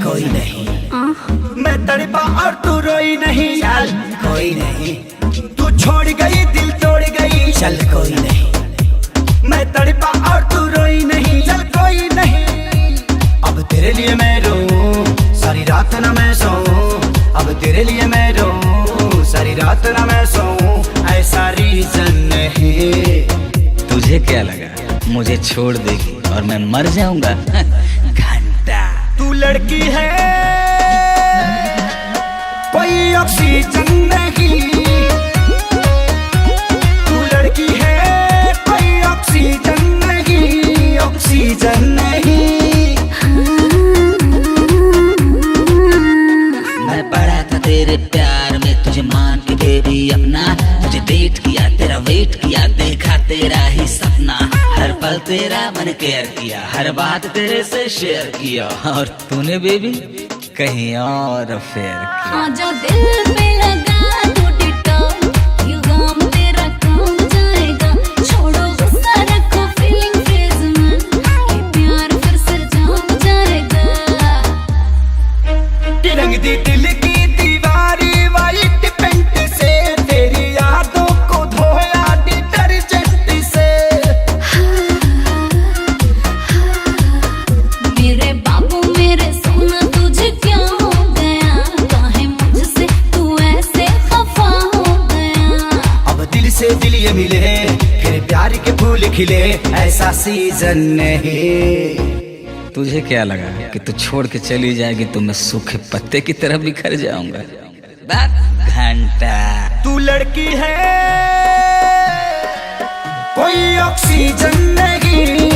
कोई नहीं। मैं तड़पा और तू रोई नहीं, चल कोई नहीं। तू छोड़ गई दिल तोड़ गई, चल कोई नहीं। मैं तड़पा और तू रोई नहीं, चल कोई नहीं। अब तेरे लिए मैं रोऊं सारी रात ना मैं सोऊं, अब तेरे लिए मैं रोऊं सारी रात ना मैं सोऊं, ऐसा रीजन नहीं। तुझे क्या लगा मुझे छोड़ देगी और मैं मर जाऊंगा? घंटा। तू लड़की है कोई ऑक्सीजन नहीं, तू लड़की है कोई ऑक्सीजन नहीं, ऑक्सीजन नहीं। मैं पड़ा था तेरे प्यार में तुझे मान के बेबी अपना, तुझे डेट किया तेरा वेट किया, देखा तेरा ही सपना, हर पल तेरा मन केयर किया, हर बात तेरे से शेयर किया, और तूने बेबी कहीं और फेयर किया। हाँ जो दिल पे लगा तो डिटॉल, ये गम तेरा काम जाएगा, छोड़ो गुस्सा रखो फीलिंग फेज में, ये प्यार फिर से जम जाएगा। रंग दी दिल की दीवारी वाइट पेंट से, तेरी यादों को धोया डिटर्जेंट से। मेरे बाबू मेरे सोना तुझे क्या हो गया, काहे मुझसे तू ऐसे खफा हो गया। अब दिल से दिल ये मिले फिर प्यार के फूल खिले, ऐसा सीजन नहीं। तुझे क्या लगा कि तू छोड़ के चली जाएगी तो मैं सूखे पत्ते की तरह बिखर जाऊंगा? घंटा। तू लड़की है कोई ऑक्सीजन नहीं,